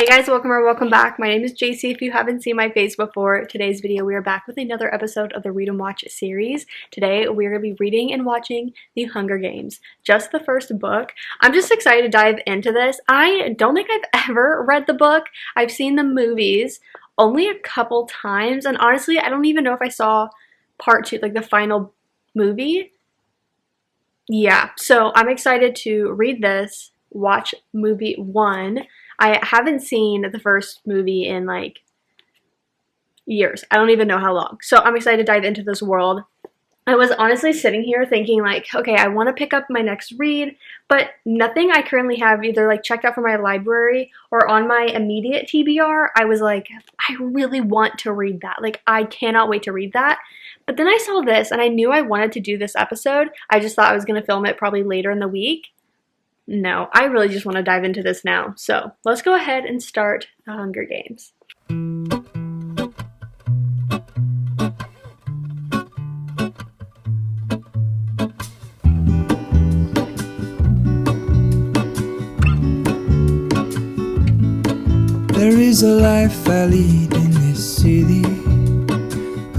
Hey guys, welcome or welcome back. My name is JC. If you haven't seen my face before, today's video we are back with another episode of the Read and Watch series. Today we are going to be reading and watching The Hunger Games, just the first book. I'm just excited to dive into this. I don't think I've ever read the book. I've seen the movies only a couple times, and honestly I don't even know if I saw part 2, like the final movie. Yeah, so I'm excited to read this, watch movie 1. I haven't seen the first movie in like years. I don't even know how long. So I'm excited to dive into this world. I was honestly sitting here thinking like, okay, I want to pick up my next read, but nothing I currently have either like checked out from my library or on my immediate TBR. I was like, I really want to read that. Like, I cannot wait to read that. But then I saw this and I knew I wanted to do this episode. I just thought I was going to film it probably later in the week. No, I really just want to dive into this now. So let's go ahead and start The Hunger Games. There is a life I lead in this city,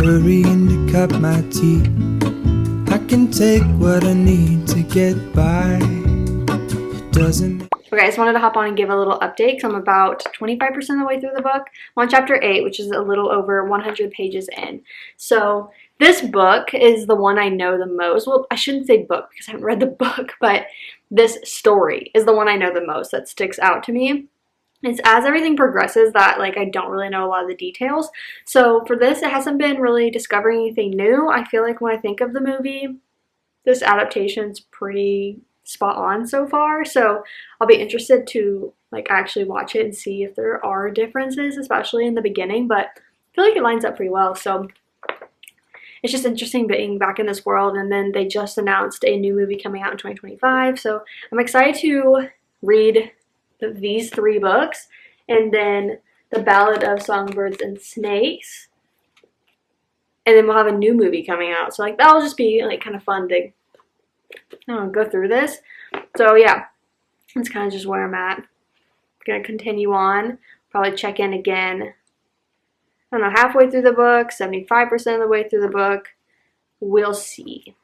hurrying to cut my teeth. I can take what I need to get by. Okay, I just wanted to hop on and give a little update because I'm about 25% of the way through the book. I'm on chapter 8, which is a little over 100 pages in. So this book is the one I know the most. Well, I shouldn't say book because I haven't read the book, but this story is the one I know the most that sticks out to me. It's as everything progresses that like I don't really know a lot of the details. So for this, it hasn't been really discovering anything new. I feel like when I think of the movie, this adaptation's pretty spot on so far, so I'll be interested to like actually watch it and see if there are differences, especially in the beginning, but I feel like it lines up pretty well. So it's just interesting being back in this world, and then they just announced a new movie coming out in 2025, so I'm excited to read these 3 books, and then The Ballad of Songbirds and Snakes, and then we'll have a new movie coming out, so like that'll just be like kind of fun to go through this. So yeah, that's kind of just where I'm at. Gonna continue on, probably check in again, I don't know, halfway through the book, 75% of the way through the book. We'll see.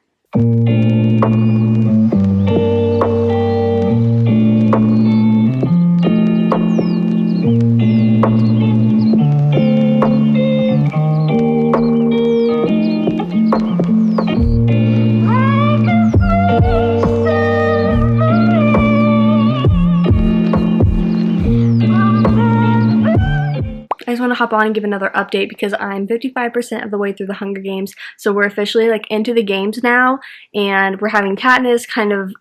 I just want to hop on and give another update because I'm 55% of the way through the Hunger Games, so we're officially like into the games now, and we're having Katniss kind of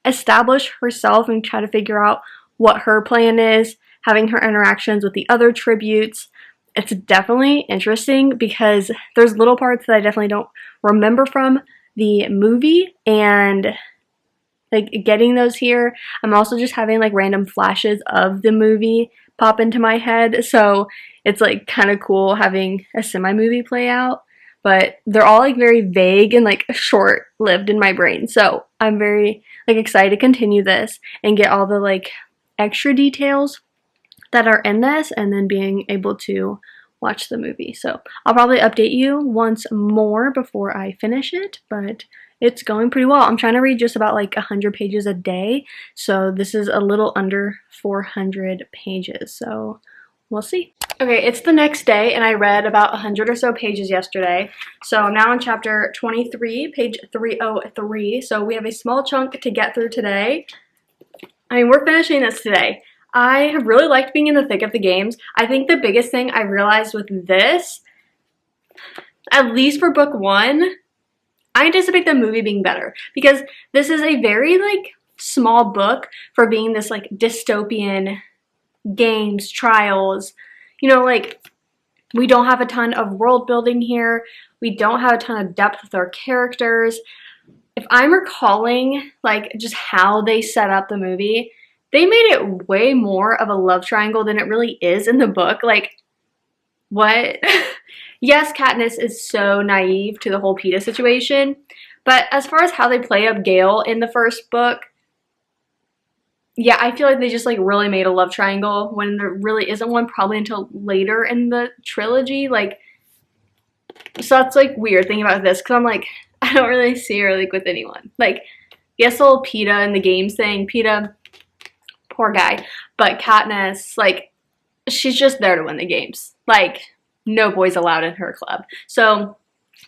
establish herself and try to figure out what her plan is, having her interactions with the other tributes. It's definitely interesting because there's little parts that I definitely don't remember from the movie, and like getting those here. I'm also just having like random flashes of the movie pop into my head, so it's like kind of cool having a semi-movie play out, but they're all like very vague and like short-lived in my brain, so I'm very like excited to continue this and get all the like extra details that are in this and then being able to watch the movie. So I'll probably update you once more before I finish it, but it's going pretty well. I'm trying to read just about like 100 pages a day, so this is a little under 400 pages, so we'll see. Okay, it's the next day, and I read about 100 or so pages yesterday, so I'm now on chapter 23, page 303, so we have a small chunk to get through today. I mean, we're finishing this today. I have really liked being in the thick of the games. I think the biggest thing I realized with this, at least for book 1, I anticipate the movie being better because this is a very like small book for being this like dystopian games, trials. You know, like we don't have a ton of world building here. We don't have a ton of depth with our characters. If I'm recalling like just how they set up the movie, they made it way more of a love triangle than it really is in the book. Like, what? Yes, Katniss is so naive to the whole Peeta situation, but as far as how they play up Gale in the first book, yeah, I feel like they just like really made a love triangle when there really isn't one, probably until later in the trilogy. Like, so that's like weird thinking about this, because I'm like, I don't really see her like with anyone. Like, yes, old Peeta in the games thing. Peeta, poor guy, but Katniss, like, she's just there to win the games. Like, no boys allowed in her club. So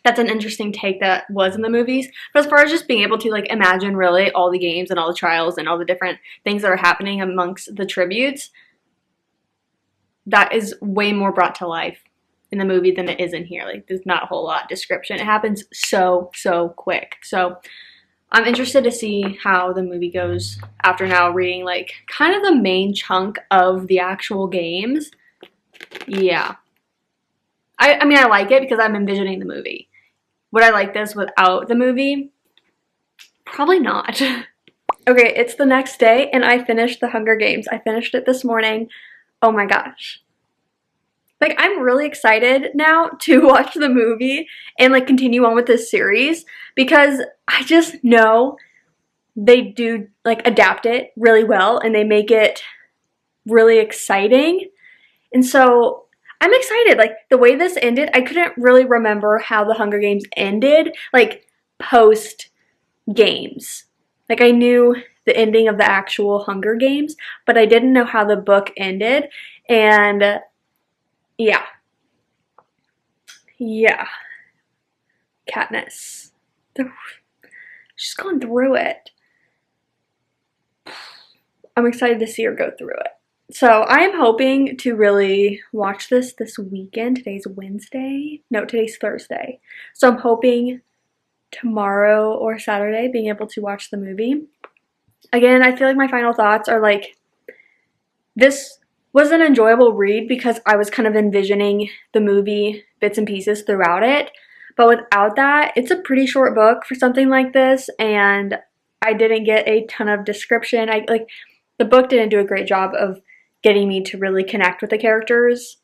that's an interesting take that was in the movies. But as far as just being able to like imagine really all the games and all the trials and all the different things that are happening amongst the tributes, that is way more brought to life in the movie than it is in here. Like, there's not a whole lot of description. It happens so quick. So I'm interested to see how the movie goes after now reading like kind of the main chunk of the actual games. Yeah. I mean, I like it because I'm envisioning the movie. Would I like this without the movie? Probably not. Okay, it's the next day and I finished The Hunger Games. I finished it this morning. Oh my gosh. Like, I'm really excited now to watch the movie and like continue on with this series, because I just know they do like adapt it really well and they make it really exciting. And so I'm excited. Like, the way this ended, I couldn't really remember how The Hunger Games ended, like post games. Like, I knew the ending of the actual Hunger Games, but I didn't know how the book ended. And yeah. Katniss. She's gone through it. I'm excited to see her go through it. So I am hoping to really watch this weekend. Today's Wednesday. No, today's Thursday. So I'm hoping tomorrow or Saturday being able to watch the movie. Again, I feel like my final thoughts are like, this was an enjoyable read because I was kind of envisioning the movie bits and pieces throughout it. But without that, it's a pretty short book for something like this, and I didn't get a ton of description. The book didn't do a great job of getting me to really connect with the characters.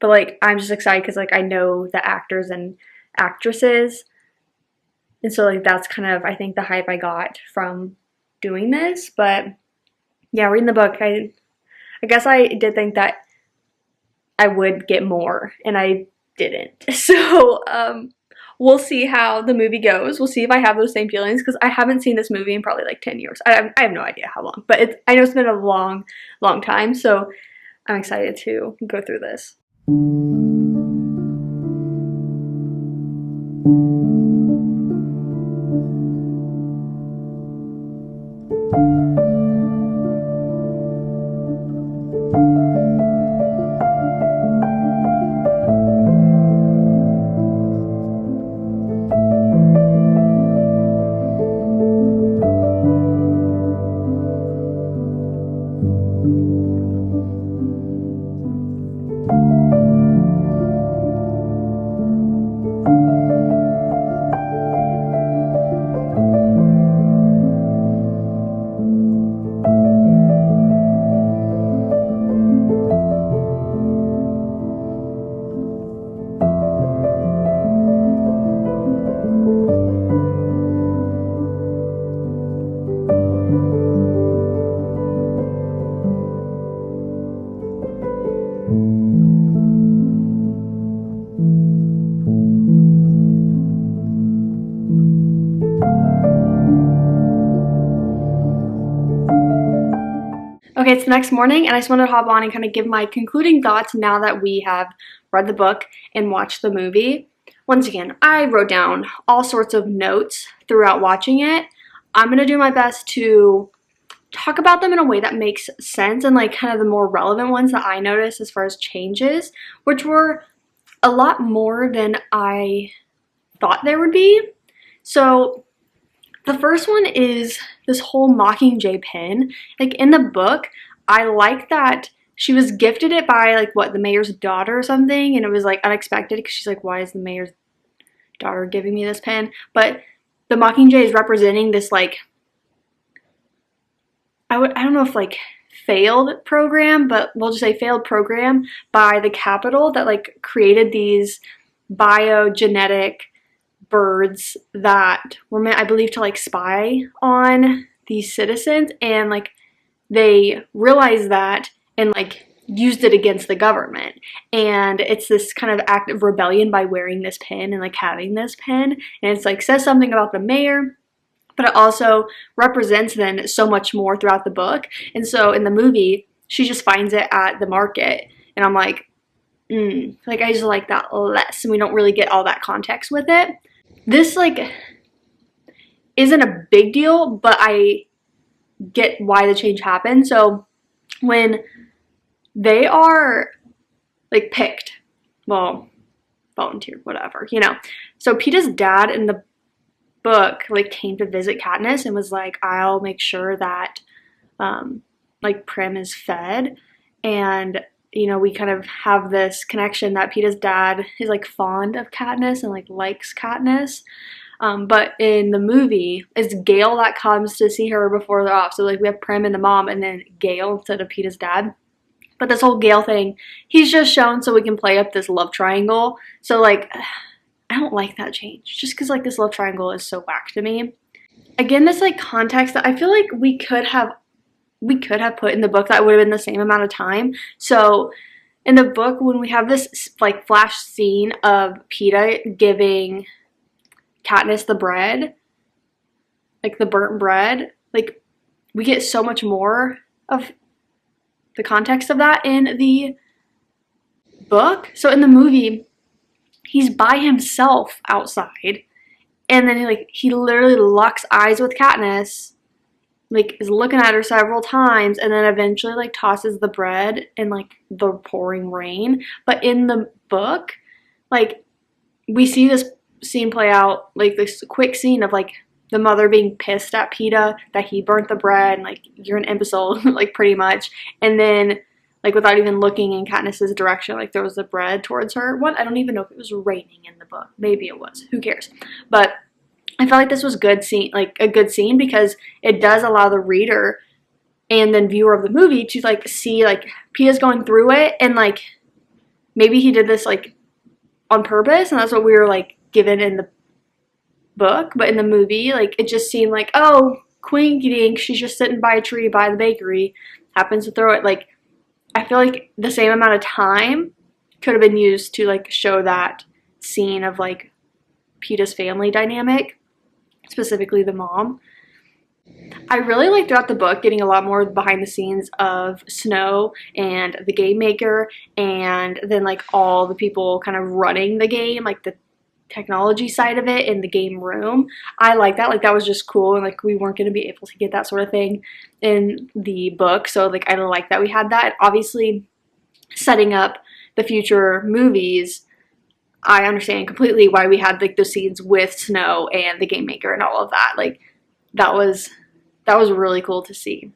But like, I'm just excited because like I know the actors and actresses. And so like that's kind of, I think, the hype I got from doing this. But yeah, reading the book, I guess I did think that I would get more, and I didn't. So we'll see how the movie goes. We'll see if I have those same feelings, because I haven't seen this movie in probably like 10 years. I have no idea how long, but I know it's been a long time. So I'm excited to go through this. Okay, it's the next morning, and I just wanted to hop on and kind of give my concluding thoughts now that we have read the book and watched the movie. Once again, I wrote down all sorts of notes throughout watching it. I'm going to do my best to talk about them in a way that makes sense, and like kind of the more relevant ones that I noticed as far as changes, which were a lot more than I thought there would be. So the first one is this whole Mockingjay pin. Like, in the book, I like that she was gifted it by like the mayor's daughter or something, and it was like unexpected because she's like, why is the mayor's daughter giving me this pin? But the Mockingjay is representing this like, I don't know if like failed program, but we'll just say failed program by the Capitol that like created these biogenetic birds that were meant, I believe, to like spy on these citizens, and like they realized that and like used it against the government. And it's this kind of act of rebellion by wearing this pin and like having this pin, and it's like says something about the mayor, but it also represents then so much more throughout the book. And so in the movie, she just finds it at the market, and I'm like, like I just like that less, and we don't really get all that context with it. This like isn't a big deal, but I get why the change happened. So when they are like picked, well, volunteered, whatever, you know. So Peeta's dad in the book like came to visit Katniss and was like, I'll make sure that like Prim is fed. And you know, we kind of have this connection that Peeta's dad is like fond of Katniss and like likes Katniss. But in the movie, it's Gale that comes to see her before they're off. So like we have Prim and the mom, and then Gale instead of Peeta's dad. But this whole Gale thing, he's just shown so we can play up this love triangle. So like, I don't like that change, just because like this love triangle is so whack to me. Again, this like context that I feel like we could have put in the book that would have been the same amount of time. So in the book, when we have this like flash scene of Peeta giving Katniss the bread, like the burnt bread, like we get so much more of the context of that in the book. So in the movie, he's by himself outside, and then he literally locks eyes with Katniss, like is looking at her several times, and then eventually like tosses the bread in like the pouring rain. But in the book, like we see this scene play out, like this quick scene of like the mother being pissed at Peeta that he burnt the bread, and like, you're an imbecile, like pretty much. And then like without even looking in Katniss's direction, like throws the bread towards her. What? I don't even know if it was raining in the book. Maybe it was. Who cares? But I felt like this was good scene, like a good scene, because it does allow the reader and then viewer of the movie to like see like Peeta's going through it, and like maybe he did this like on purpose, and that's what we were like given in the book. But in the movie, like it just seemed like, oh, Quinky Dink, she's just sitting by a tree by the bakery, happens to throw it. Like I feel like the same amount of time could have been used to like show that scene of like Peeta's family dynamic, specifically the mom. I really like throughout the book getting a lot more behind the scenes of Snow and the game maker, and then like all the people kind of running the game, like the technology side of it in the game room. I like that. Like that was just cool, and like we weren't going to be able to get that sort of thing in the book, so like I like that we had that. Obviously setting up the future movies, I understand completely why we had like those scenes with Snow and the game maker and all of that. Like that was really cool to see.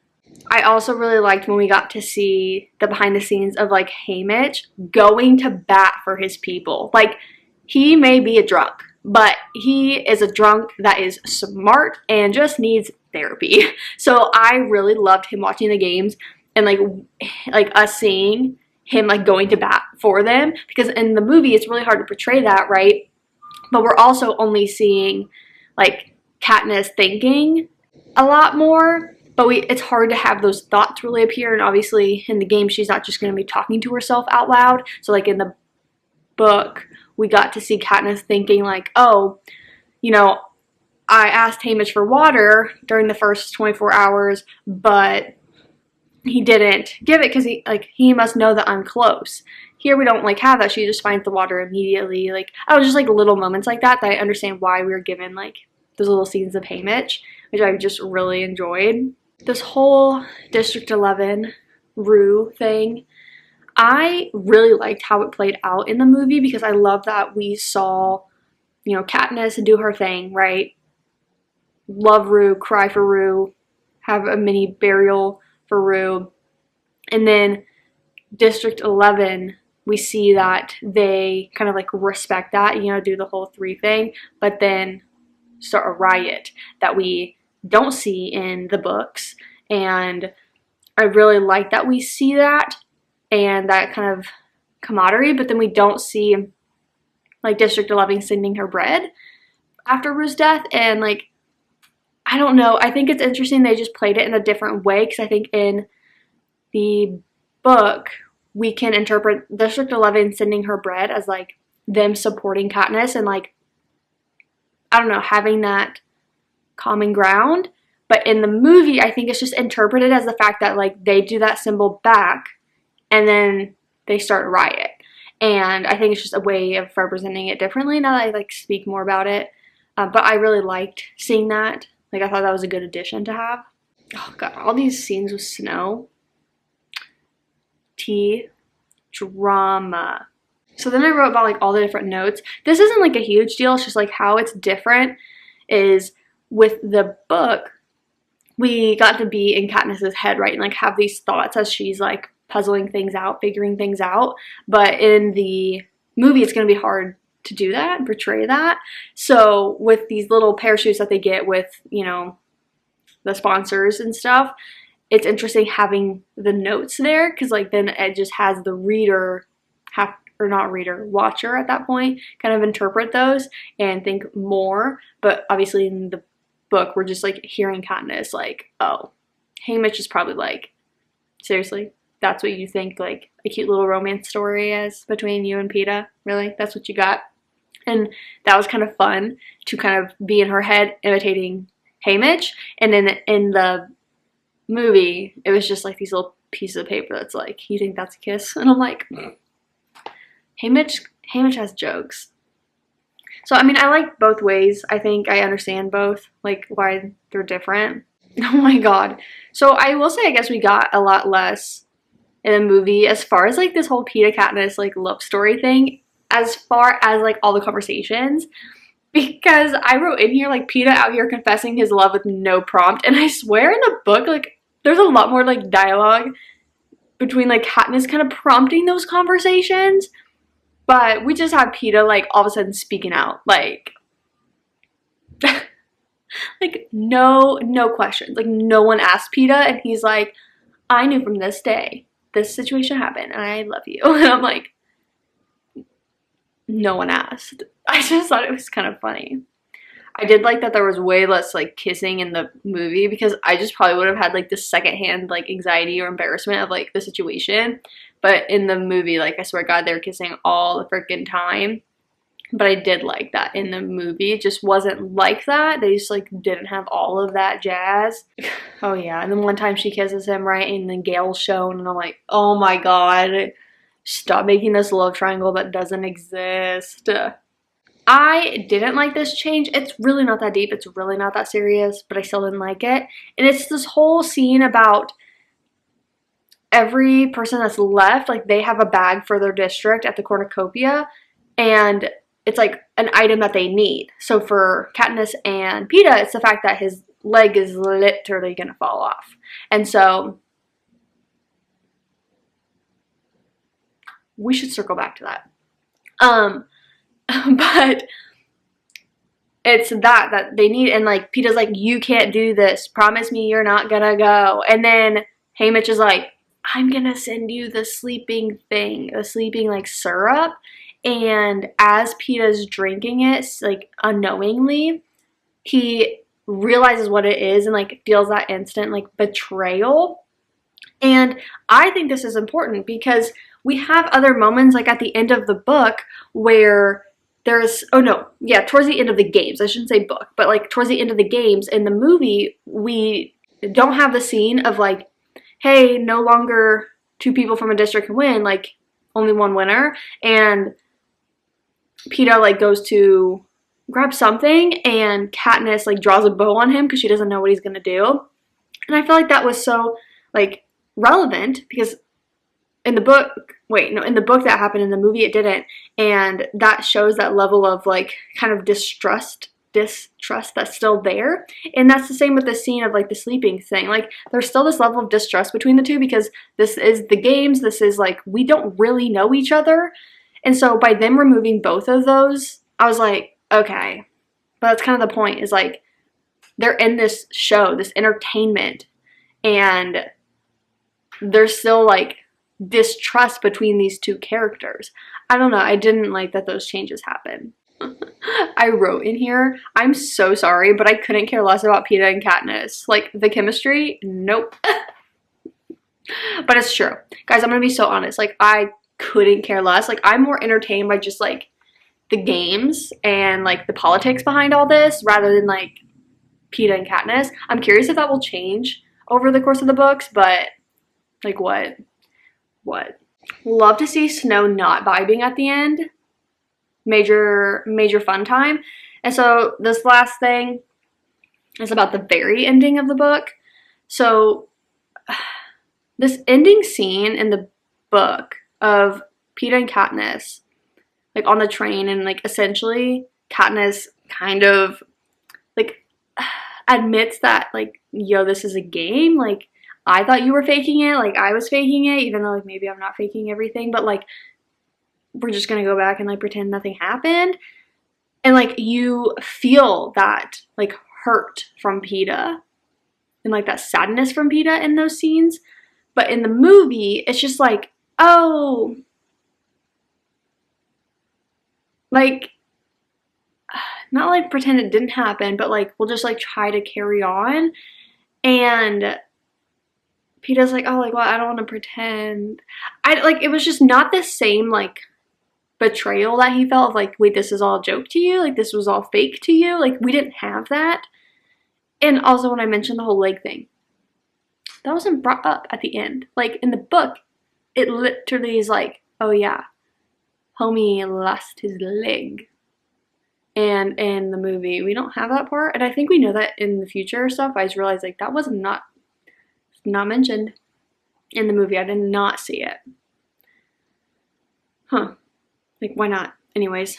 I also really liked when we got to see the behind the scenes of like Haymitch going to bat for his people. Like he may be a drunk, but he is a drunk that is smart and just needs therapy. So I really loved him watching the games, and like us seeing him like going to bat for them, because in the movie it's really hard to portray that, right? But we're also only seeing like Katniss thinking a lot more, but it's hard to have those thoughts really appear. And obviously in the game she's not just going to be talking to herself out loud. So like in the book we got to see Katniss thinking like, oh, you know, I asked Haymitch for water during the first 24 hours, but he didn't give it because he must know that I'm close. Here we don't like have that. She just finds the water immediately. Like I was just like little moments like that I understand why we were given like those little scenes of Haymitch, which I just really enjoyed. This whole District 11 Rue thing, I really liked how it played out in the movie, because I love that we saw, you know, Katniss do her thing, right? Love Rue, cry for Rue, have a mini burial for Rue. And then District 11, we see that they kind of like respect that, you know, do the whole 3 thing, but then start a riot that we don't see in the books. And I really like that we see that and that kind of camaraderie, but then we don't see like District 11 sending her bread after Rue's death. And like I don't know. I think it's interesting they just played it in a different way, because I think in the book we can interpret District 11 sending her bread as like them supporting Katniss and like, I don't know, having that common ground. But in the movie, I think it's just interpreted as the fact that like they do that symbol back and then they start a riot. And I think it's just a way of representing it differently now that I like speak more about it. But I really liked seeing that. Like, I thought that was a good addition to have. Oh god, all these scenes with Snow. Tea. Drama. So then I wrote about like all the different notes. This isn't like a huge deal, it's just like how it's different is with the book, we got to be in Katniss's head, right? And like have these thoughts as she's like puzzling things out, figuring things out. But in the movie, it's going to be hard to do that, portray that. So with these little parachutes that they get with, you know, the sponsors and stuff, it's interesting having the notes there, because like then it just has the reader have, or not reader, watcher at that point kind of interpret those and think more. But obviously in the book, we're just like hearing Katniss like, oh, Haymitch is probably like, seriously, that's what you think like a cute little romance story is between you and Peeta? Really? That's what you got? And that was kind of fun to kind of be in her head imitating Haymitch. And then in the movie, it was just like these little pieces of paper that's like, you think that's a kiss? And I'm like, Haymitch has jokes. So, I mean, I like both ways. I think I understand both, like, why they're different. Oh my god. So, I will say, I guess we got a lot less in the movie as far as, like, this whole Peeta Katniss, like, love story thing, as far as, like, all the conversations. Because I wrote in here, like, Peeta out here confessing his love with no prompt. And I swear in the book, like, there's a lot more, like, dialogue between, like, Katniss kind of prompting those conversations. But we just have Peeta, like, all of a sudden speaking out. Like, like, no questions. Like, no one asked Peeta, and he's like, I knew from this day this situation happened, and I love you. And I'm like, no one asked. I just thought it was kind of funny. I did like that there was way less, like, kissing in the movie, because I just probably would have had, like, this secondhand, like, anxiety or embarrassment of, like, the situation. But in the movie, like, I swear to God, they were kissing all the freaking time. But I did like that in the movie. It just wasn't like that. They just, like, didn't have all of that jazz. Oh, yeah. And then one time she kisses him, right? And then Gale's shown. And I'm like, oh, my God. Stop making this love triangle that doesn't exist. I didn't like this change. It's really not that deep. It's really not that serious. But I still didn't like it. And it's this whole scene about every person that's left, like, they have a bag for their district at the cornucopia, and it's like an item that they need. So for Katniss and Peeta, it's the fact that his leg is literally gonna fall off. And so we should circle back to that. But it's that they need, and like Peeta's like, you can't do this, promise me you're not gonna go. And then Haymitch is like, I'm gonna send you the sleeping thing, the sleeping like syrup. And as Peeta's drinking it, like unknowingly, he realizes what it is and like feels that instant like betrayal. And I think this is important because we have other moments like at the end of the book where there's, oh no, yeah, towards the end of the games, I shouldn't say book, but like towards the end of the games in the movie, we don't have the scene of like, hey, no longer two people from a district can win, like only one winner. And Peeta like goes to grab something and Katniss like draws a bow on him because she doesn't know what he's gonna do. And I feel like that was so like relevant because in the book, in the book that happened, in the movie it didn't. And that shows that level of like kind of distrust that's still there. And that's the same with the scene of like the sleeping thing. Like there's still this level of distrust between the two because this is the games, this is like we don't really know each other. And so by them removing both of those, I was like, okay. But that's kind of the point, is like they're in this show, this entertainment, and there's still like distrust between these two characters. I don't know, I didn't like that those changes happened. I wrote in here, I'm so sorry, but I couldn't care less about Peeta and Katniss. Like, the chemistry, nope. But it's true. Guys, I'm gonna be so honest. Like, I couldn't care less. Like, I'm more entertained by just, like, the games and, like, the politics behind all this rather than, like, Peeta and Katniss. I'm curious if that will change over the course of the books, but, like, what? What? Love to see Snow not vibing at the end. Major fun time. And so this last thing is about the very ending of the book. So this ending scene in the book of Peeta and Katniss, like, on the train, and, like, essentially Katniss kind of, like, admits that, like, yo, this is a game. Like, I thought you were faking it. Like, I was faking it, even though, like, maybe I'm not faking everything, but, like, we're just gonna go back and, like, pretend nothing happened. And, like, you feel that, like, hurt from Peeta and, like, that sadness from Peeta in those scenes. But in the movie, it's just like, oh, like, not like pretend it didn't happen, but, like, we'll just, like, try to carry on. And Peeta's like, oh, like, well, I don't want to pretend. Like, it was just not the same, like, betrayal that he felt of, like, wait, this is all a joke to you? Like, this was all fake to you? Like, we didn't have that. And also, when I mentioned the whole leg thing, that wasn't brought up at the end. Like, in the book, it literally is like, oh yeah, homie lost his leg. And in the movie, we don't have that part. And I think we know that in the future stuff. I just realized, like, that was not mentioned in the movie. I did not see it. Huh. Like, why not? Anyways,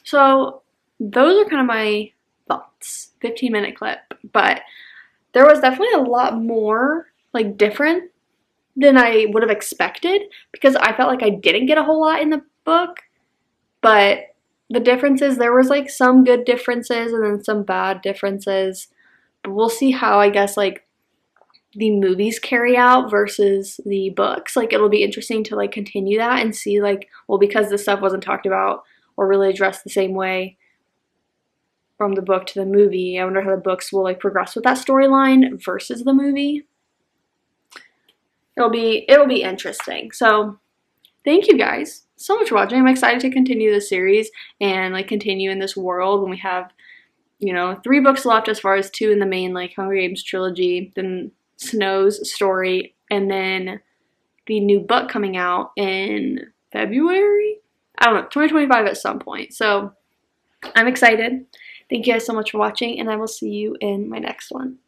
so those are kind of my thoughts. 15-minute clip. But there was definitely a lot more, like, different than I would have expected, because I felt like I didn't get a whole lot in the book. But the differences, there was, like, some good differences and then some bad differences. But we'll see how, I guess, like, the movies carry out versus the books. Like, it'll be interesting to, like, continue that and see, like, well, because this stuff wasn't talked about or really addressed the same way from the book to the movie, I wonder how the books will, like, progress with that storyline versus the movie. It'll be interesting. So thank you guys so much for watching. I'm excited to continue this series and, like, continue in this world when we have, you know, 3 books left as far as 2 in the main, like, Hunger Games trilogy, then Snow's story, and then the new book coming out in February? I don't know, 2025 at some point. So I'm excited. Thank you guys so much for watching, and I will see you in my next one.